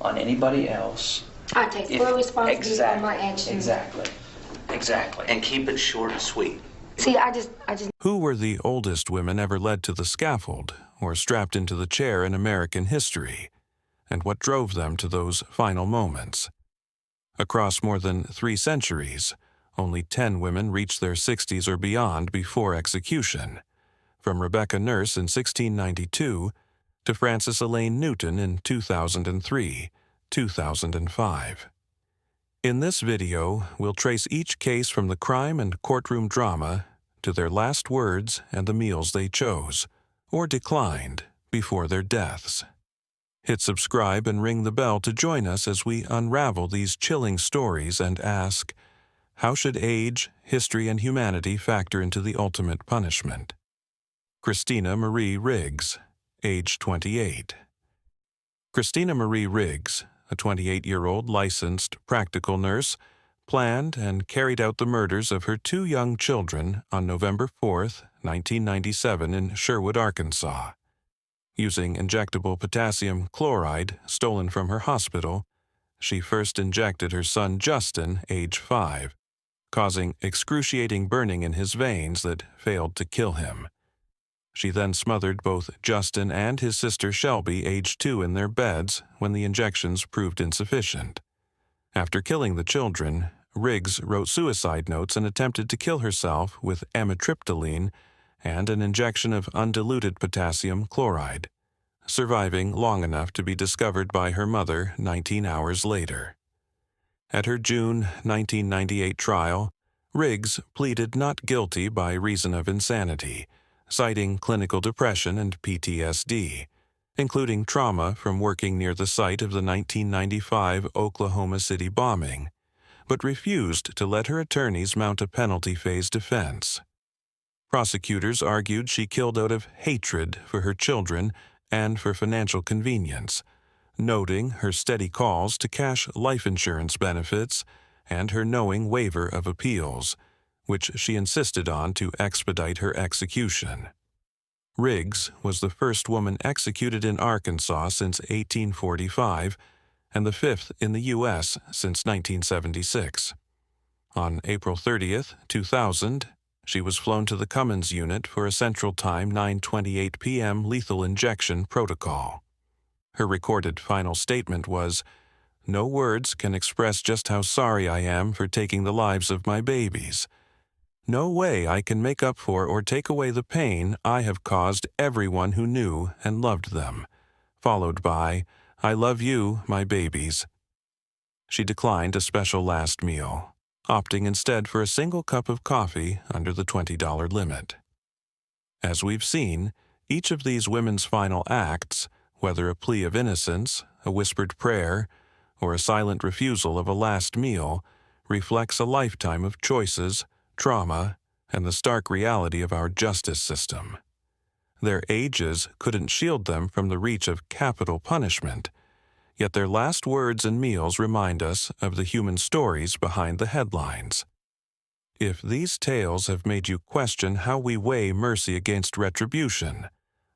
on anybody else. I take full responsibility for my actions. Exactly. And keep it short and sweet. See, I just. Who were the oldest women ever led to the scaffold or strapped into the chair in American history? And what drove them to those final moments? Across more than 3 centuries, only 10 women reached their 60s or beyond before execution, from Rebecca Nurse in 1692 to Frances Elaine Newton in 2003, 2005. In this video, we'll trace each case from the crime and courtroom drama to their last words and the meals they chose, or declined, before their deaths. Hit subscribe and ring the bell to join us as we unravel these chilling stories and ask, how should age, history, and humanity factor into the ultimate punishment? Christina Marie Riggs, age 28. Christina Marie Riggs, a 28-year-old licensed practical nurse, planned and carried out the murders of her 2 young children on November 4, 1997 in Sherwood, Arkansas. Using injectable potassium chloride stolen from her hospital, she first injected her son Justin, age 5, causing excruciating burning in his veins that failed to kill him. She then smothered both Justin and his sister Shelby, age 2, in their beds when the injections proved insufficient. After killing the children, Riggs wrote suicide notes and attempted to kill herself with amitriptyline and an injection of undiluted potassium chloride, surviving long enough to be discovered by her mother 19 hours later. At her June 1998 trial, Riggs pleaded not guilty by reason of insanity, citing clinical depression and PTSD, including trauma from working near the site of the 1995 Oklahoma City bombing, but refused to let her attorneys mount a penalty phase defense. Prosecutors argued she killed out of hatred for her children and for financial convenience, noting her steady calls to cash life insurance benefits and her knowing waiver of appeals, which she insisted on to expedite her execution. Riggs was the first woman executed in Arkansas since 1845 and the 5th in the U.S. since 1976. On April 30, 2000, she was flown to the Cummins unit for a Central Time 9:28 p.m. lethal injection protocol. Her recorded final statement was, "No words can express just how sorry I am for taking the lives of my babies. No way I can make up for or take away the pain I have caused everyone who knew and loved them," followed by, "I love you, my babies." She declined a special last meal, opting instead for a single cup of coffee under the $20 limit. As we've seen, each of these women's final acts, whether a plea of innocence, a whispered prayer, or a silent refusal of a last meal, reflects a lifetime of choices, trauma, and the stark reality of our justice system. Their ages couldn't shield them from the reach of capital punishment, yet their last words and meals remind us of the human stories behind the headlines. If these tales have made you question how we weigh mercy against retribution,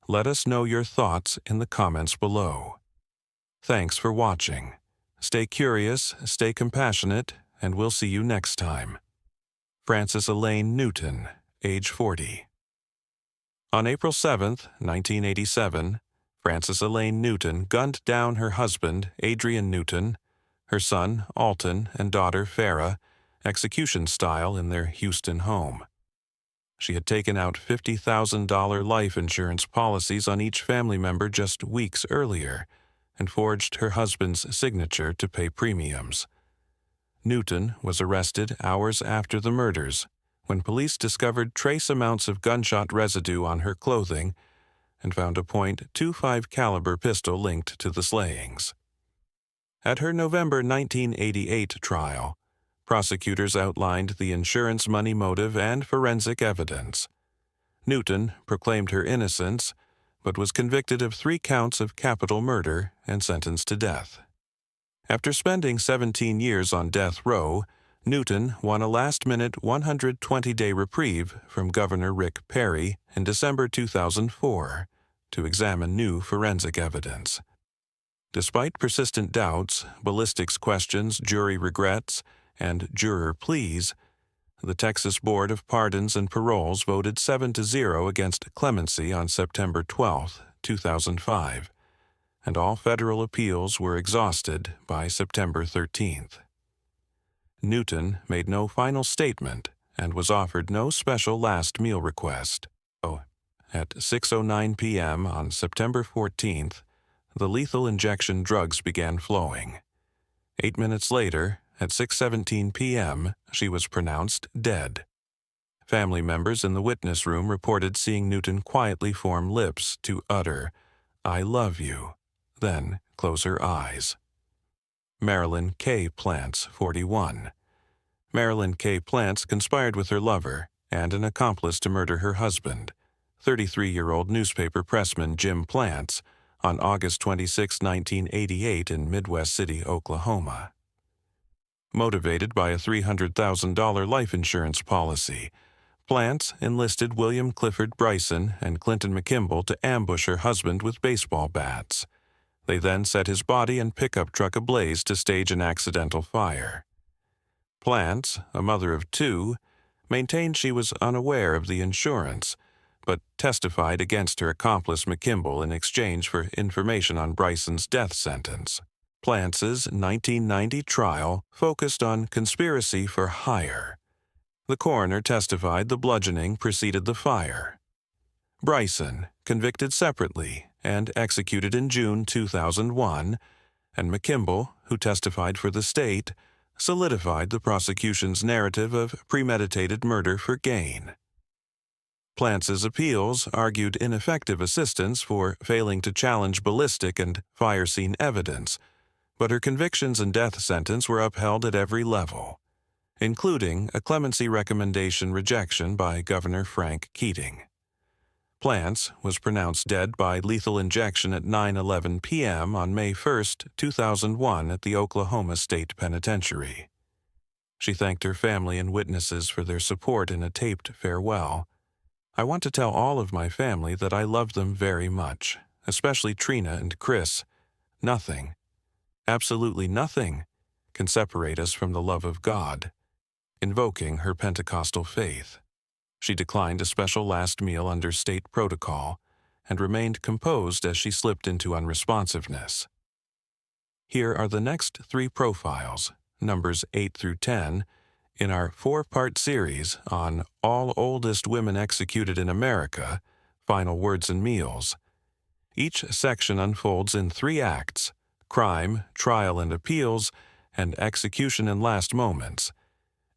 let us know your thoughts in the comments below. Thanks for watching. Stay curious, stay compassionate, and we'll see you next time. Frances Elaine Newton, age 40. On April 7, 1987, Frances Elaine Newton gunned down her husband, Adrian Newton, her son, Alton, and daughter, Farah, execution-style in their Houston home. She had taken out $50,000 life insurance policies on each family member just weeks earlier and forged her husband's signature to pay premiums. Newton was arrested hours after the murders when police discovered trace amounts of gunshot residue on her clothing and found a .25 caliber pistol linked to the slayings. At her November 1988 trial, prosecutors outlined the insurance money motive and forensic evidence. Newton proclaimed her innocence, but was convicted of 3 counts of capital murder and sentenced to death. After spending 17 years on death row, Newton won a last-minute 120-day reprieve from Governor Rick Perry in December 2004 to examine new forensic evidence. Despite persistent doubts, ballistics questions, jury regrets, and juror pleas, the Texas Board of Pardons and Paroles voted 7-0 against clemency on September 12, 2005, and all federal appeals were exhausted by September 13th. Newton made no final statement and was offered no special last meal request. At 6:09 p.m. on September 14th, the lethal injection drugs began flowing. 8 minutes later, at 6:17 p.m., she was pronounced dead. Family members in the witness room reported seeing Newton quietly form lips to utter, "I love you," then close her eyes. Marilyn K. Plants, 41. Marilyn K. Plants conspired with her lover and an accomplice to murder her husband, 33-year-old newspaper pressman Jim Plants, on August 26, 1988 in Midwest City, Oklahoma. Motivated by a $300,000 life insurance policy, Plants enlisted William Clifford Bryson and Clinton McKimball to ambush her husband with baseball bats. They then set his body and pickup truck ablaze to stage an accidental fire. Plants, a mother of two, maintained she was unaware of the insurance, but testified against her accomplice McKimball in exchange for information on Bryson's death sentence. Plants's 1990 trial focused on conspiracy for hire. The coroner testified the bludgeoning preceded the fire. Bryson, convicted separately and executed in June 2001, and McKimball, who testified for the state, solidified the prosecution's narrative of premeditated murder for gain. Plants's appeals argued ineffective assistance for failing to challenge ballistic and fire scene evidence, but her convictions and death sentence were upheld at every level, including a clemency recommendation rejection by Governor Frank Keating. Plants was pronounced dead by lethal injection at 9:11 p.m. on May 1, 2001 at the Oklahoma State Penitentiary. She thanked her family and witnesses for their support in a taped farewell. "I want to tell all of my family that I love them very much, especially Trina and Chris. Nothing, absolutely nothing, can separate us from the love of God," invoking her Pentecostal faith. She declined a special last meal under state protocol and remained composed as she slipped into unresponsiveness. Here are the next 3 profiles, numbers 8 through 10, in our 4-part series on All Oldest Women Executed in America, Final Words and Meals. Each section unfolds in 3 acts: crime, trial and appeals, and execution and last moments,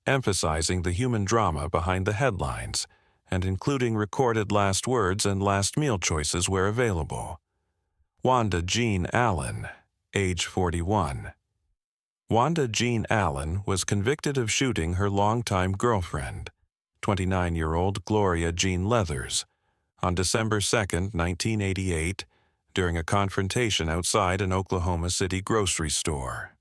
emphasizing the human drama behind the headlines and including recorded last words and last meal choices where available. Wanda Jean Allen, age 41. Wanda Jean Allen was convicted of shooting her longtime girlfriend, 29-year-old Gloria Jean Leathers, on December 2, 1988, during a confrontation outside an Oklahoma City grocery store.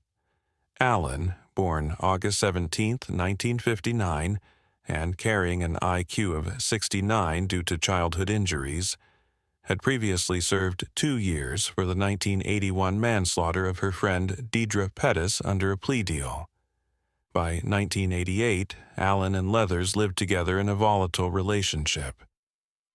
Allen, born August 17, 1959, and carrying an IQ of 69 due to childhood injuries, had previously served 2 years for the 1981 manslaughter of her friend Deidre Pettis under a plea deal. By 1988, Allen and Leathers lived together in a volatile relationship.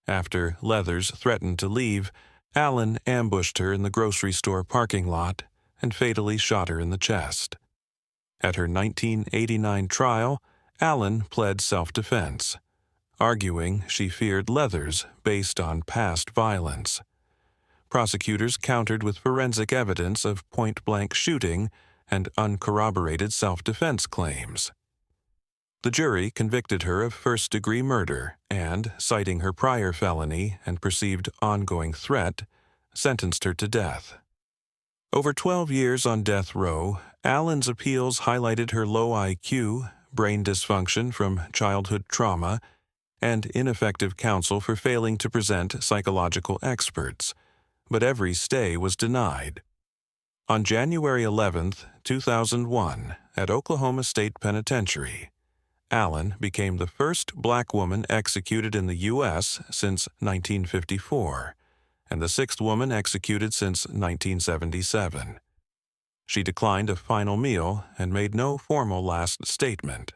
After Leathers threatened to leave, Allen ambushed her in the grocery store parking lot and fatally shot her in the chest. At her 1989 trial, Allen pled self-defense, arguing she feared Leathers based on past violence. Prosecutors countered with forensic evidence of point-blank shooting and uncorroborated self-defense claims. The jury convicted her of first-degree murder and, citing her prior felony and perceived ongoing threat, sentenced her to death. Over 12 years on death row, Allen's appeals highlighted her low IQ, brain dysfunction from childhood trauma, and ineffective counsel for failing to present psychological experts, but every stay was denied. On January 11, 2001, at Oklahoma State Penitentiary, Allen became the first black woman executed in the U.S. since 1954, and the sixth woman executed since 1977. She declined a final meal and made no formal last statement.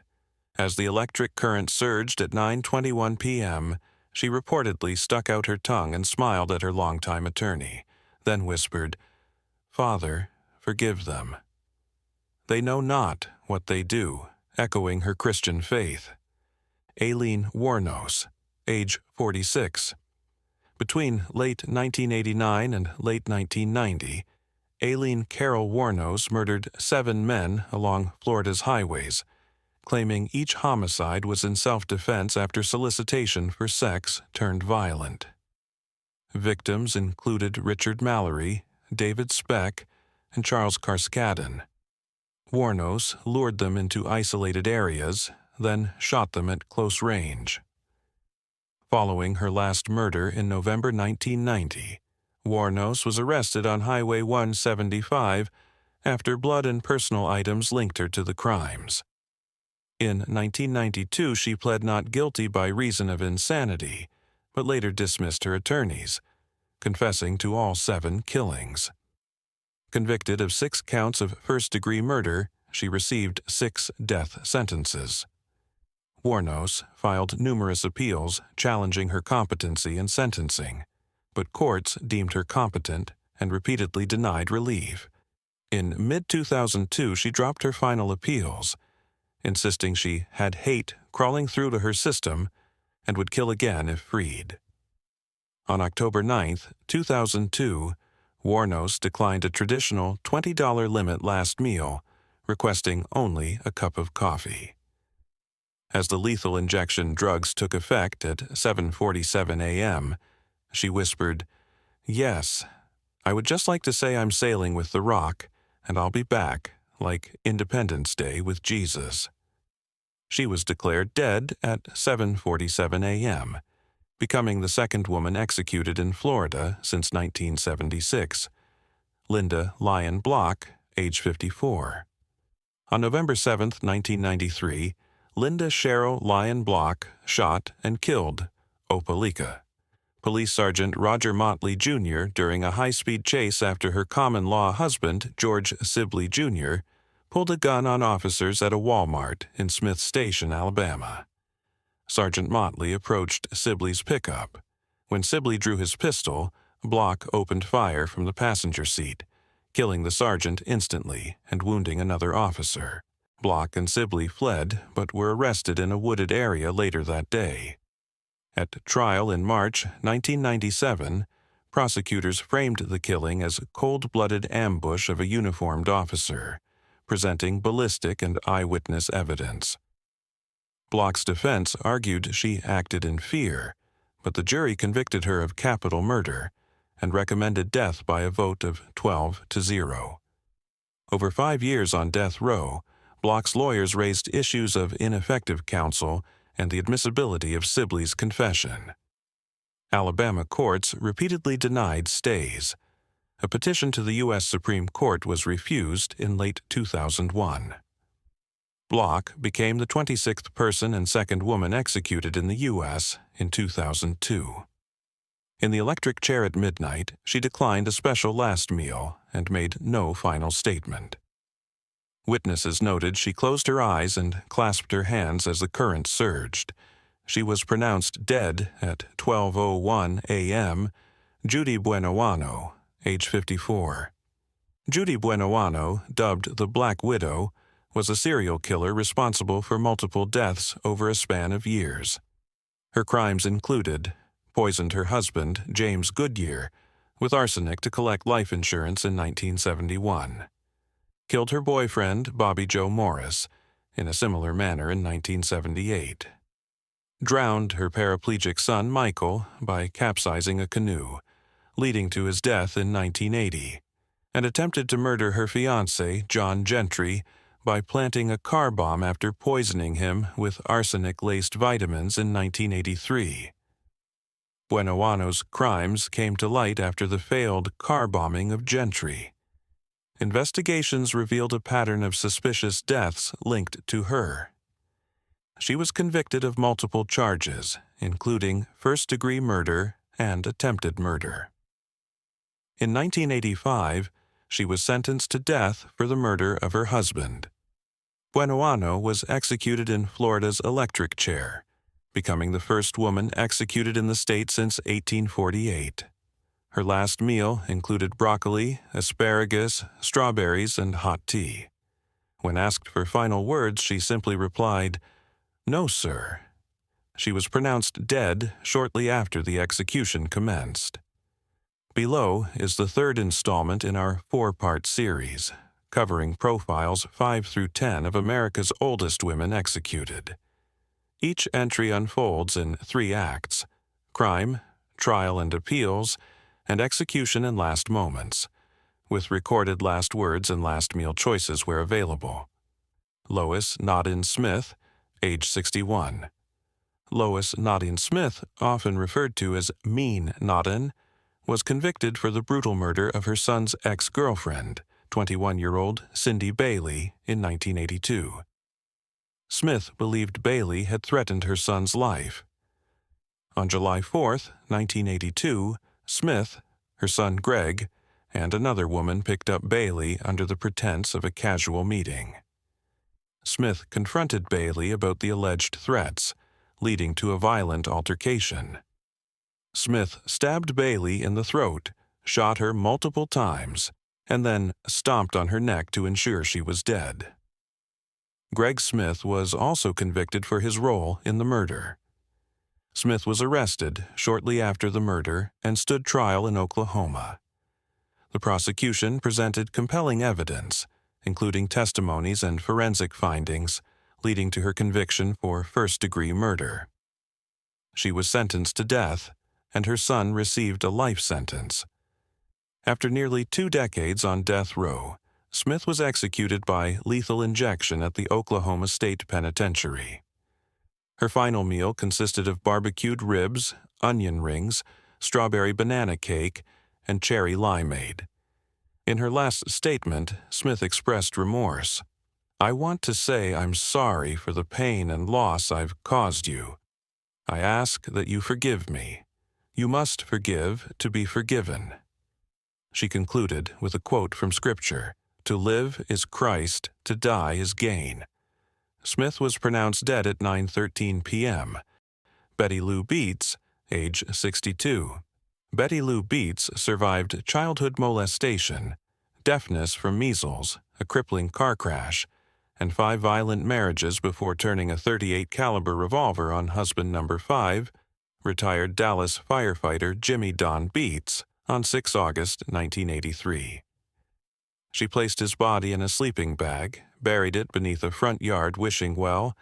As the electric current surged at 9:21 p.m., she reportedly stuck out her tongue and smiled at her longtime attorney, then whispered, "Father, forgive them. They know not what they do," echoing her Christian faith. Aileen Wuornos, age 46. Between late 1989 and late 1990, Aileen Carol Wuornos murdered 7 men along Florida's highways, claiming each homicide was in self-defense after solicitation for sex turned violent. Victims included Richard Mallory, David Speck, and Charles Carskadden. Wuornos lured them into isolated areas, then shot them at close range. Following her last murder in November 1990, Wuornos was arrested on Highway 175 after blood and personal items linked her to the crimes. In 1992, she pled not guilty by reason of insanity, but later dismissed her attorneys, confessing to all 7 killings. Convicted of 6 counts of first-degree murder, she received 6 death sentences. Wuornos filed numerous appeals challenging her competency in sentencing, but courts deemed her competent and repeatedly denied relief. In mid-2002, she dropped her final appeals, insisting she had hate crawling through to her system and would kill again if freed. On October 9, 2002, Wuornos declined a traditional $20 limit last meal, requesting only a cup of coffee. As the lethal injection drugs took effect at 7:47 a.m., she whispered, "Yes, I would just like to say I'm sailing with the Rock, and I'll be back, like Independence Day with Jesus." She was declared dead at 7:47 a.m., becoming the second woman executed in Florida since 1976. Linda Lyon Block, age 54. On November 7, 1993, Linda Cheryl Lyon Block shot and killed Opelika, Police Sergeant Roger Motley Jr. during a high-speed chase after her common-law husband, George Sibley Jr., pulled a gun on officers at a Walmart in Smith Station, Alabama. Sergeant Motley approached Sibley's pickup. When Sibley drew his pistol, Block opened fire from the passenger seat, killing the sergeant instantly and wounding another officer. Block and Sibley fled but were arrested in a wooded area later that day. At trial in March 1997, prosecutors framed the killing as a cold-blooded ambush of a uniformed officer, presenting ballistic and eyewitness evidence. Block's defense argued she acted in fear, but the jury convicted her of capital murder and recommended death by a vote of 12-0. Over 5 years on death row, Block's lawyers raised issues of ineffective counsel and the admissibility of Sibley's confession. Alabama courts repeatedly denied stays. A petition to the U.S. Supreme Court was refused in late 2001. Block became the 26th person and second woman executed in the U.S. in 2002. In the electric chair at midnight, she declined a special last meal and made no final statement. Witnesses noted she closed her eyes and clasped her hands as the current surged. She was pronounced dead at 12:01 a.m. Judy Buenoano, age 54. Judy Buenoano, dubbed the Black Widow, was a serial killer responsible for multiple deaths over a span of years. Her crimes included poisoned her husband, James Goodyear, with arsenic to collect life insurance in 1971. Killed her boyfriend, Bobby Joe Morris, in a similar manner in 1978. Drowned her paraplegic son, Michael, by capsizing a canoe, leading to his death in 1980, and attempted to murder her fiancé, John Gentry, by planting a car bomb after poisoning him with arsenic-laced vitamins in 1983. Buenoano's crimes came to light after the failed car bombing of Gentry. Investigations revealed a pattern of suspicious deaths linked to her. She was convicted of multiple charges, including first-degree murder and attempted murder. In 1985, she was sentenced to death for the murder of her husband. Buenoano was executed in Florida's electric chair, becoming the first woman executed in the state since 1848. Her last meal included broccoli, asparagus, strawberries, and hot tea. When asked for final words, she simply replied, "No, sir." She was pronounced dead shortly after the execution commenced. Below is the third installment in our four-part series, covering profiles 5 through 10 of America's oldest women executed. Each entry unfolds in 3 acts: crime, trial and appeals, and execution and last moments, with recorded last words and last meal choices where available. Lois Nodin Smith, age 61. Lois Nodin Smith, often referred to as Mean Nodin, was convicted for the brutal murder of her son's ex-girlfriend, 21-year-old Cindy Bailey, in 1982. Smith believed Bailey had threatened her son's life. On July 4, 1982, Smith, her son Greg, and another woman picked up Bailey under the pretense of a casual meeting. Smith confronted Bailey about the alleged threats, leading to a violent altercation. Smith stabbed Bailey in the throat, shot her multiple times, and then stomped on her neck to ensure she was dead. Greg Smith was also convicted for his role in the murder. Smith was arrested shortly after the murder and stood trial in Oklahoma. The prosecution presented compelling evidence, including testimonies and forensic findings, leading to her conviction for first-degree murder. She was sentenced to death, and her son received a life sentence. After nearly 2 decades on death row, Smith was executed by lethal injection at the Oklahoma State Penitentiary. Her final meal consisted of barbecued ribs, onion rings, strawberry banana cake, and cherry limeade. In her last statement, Smith expressed remorse. "I want to say I'm sorry for the pain and loss I've caused you. I ask that you forgive me. You must forgive to be forgiven." She concluded with a quote from Scripture, "To live is Christ, to die is gain." Smith was pronounced dead at 9:13 p.m. Betty Lou Beets, age 62. Betty Lou Beets survived childhood molestation, deafness from measles, a crippling car crash, and 5 violent marriages before turning a .38 caliber revolver on husband number 5, retired Dallas firefighter Jimmy Don Beets, on 6 August 1983. She placed his body in a sleeping bag, buried it beneath a front yard wishing well,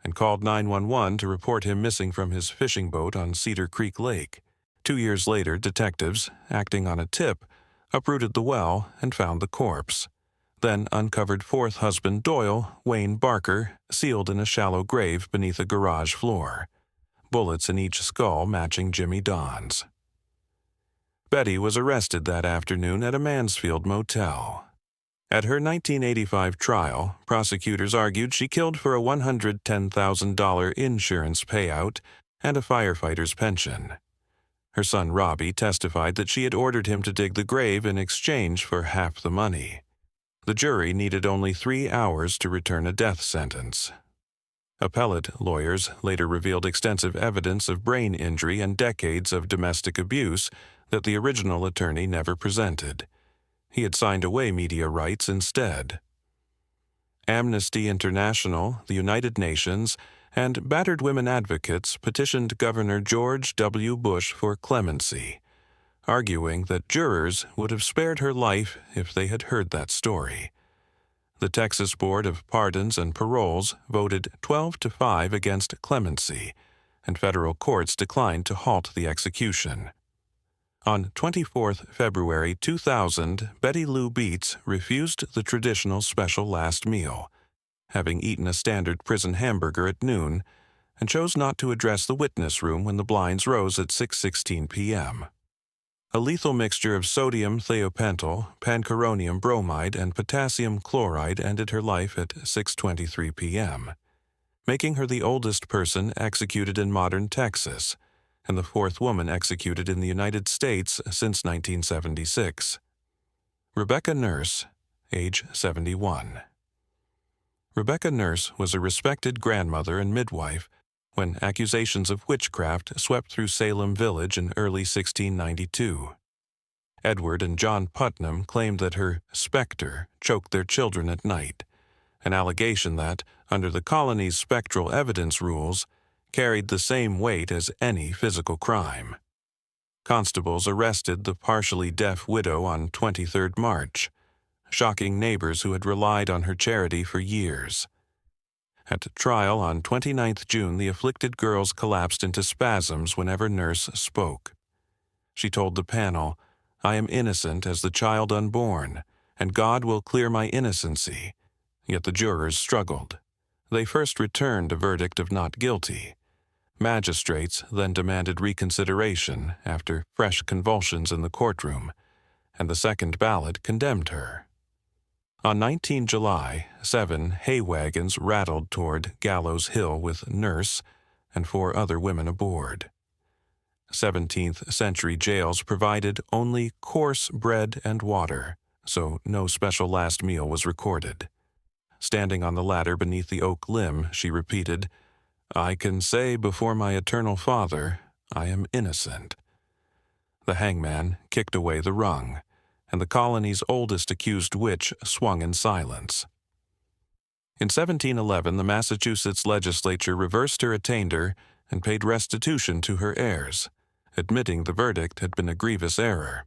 and called 911 to report him missing from his fishing boat on Cedar Creek Lake. 2 years later, detectives, acting on a tip, uprooted the well and found the corpse, then uncovered 4th husband Doyle, Wayne Barker, sealed in a shallow grave beneath a garage floor, bullets in each skull matching Jimmy Don's. Betty was arrested that afternoon at a Mansfield motel. At her 1985 trial, prosecutors argued she killed for a $110,000 insurance payout and a firefighter's pension. Her son Robbie testified that she had ordered him to dig the grave in exchange for half the money. The jury needed only 3 hours to return a death sentence. Appellate lawyers later revealed extensive evidence of brain injury and decades of domestic abuse that the original attorney never presented. He had signed away media rights instead. Amnesty International, the United Nations, and battered women advocates petitioned Governor George W. Bush for clemency, arguing that jurors would have spared her life if they had heard that story. The Texas Board of Pardons and Paroles voted 12-5 against clemency, and federal courts declined to halt the execution. On 24 February 2000, Betty Lou Beets refused the traditional special last meal, having eaten a standard prison hamburger at noon, and chose not to address the witness room when the blinds rose at 6:16 p.m. A lethal mixture of sodium thiopental, pancuronium bromide, and potassium chloride ended her life at 6:23 p.m., making her the oldest person executed in modern Texas, and the fourth woman executed in the United States since 1976. Rebecca Nurse, age 71. Rebecca Nurse was a respected grandmother and midwife when accusations of witchcraft swept through Salem Village in early 1692. Edward and John Putnam claimed that her specter choked their children at night, an allegation that, under the colony's spectral evidence rules, carried the same weight as any physical crime. Constables arrested the partially deaf widow on 23 March, shocking neighbors who had relied on her charity for years. At trial on 29 June, the afflicted girls collapsed into spasms whenever Nurse spoke. She told the panel, "I am innocent as the child unborn, and God will clear my innocency." Yet the jurors struggled. They first returned a verdict of not guilty. Magistrates then demanded reconsideration after fresh convulsions in the courtroom, and the second ballot condemned her. On 19 July, 7 hay wagons rattled toward Gallows Hill with Nurse and 4 other women aboard. 17th-century jails provided only coarse bread and water, so no special last meal was recorded. Standing on the ladder beneath the oak limb, she repeated, "I can say before my eternal Father, I am innocent." The hangman kicked away the rung, and the colony's oldest accused witch swung in silence. In 1711, the Massachusetts legislature reversed her attainder and paid restitution to her heirs, admitting the verdict had been a grievous error.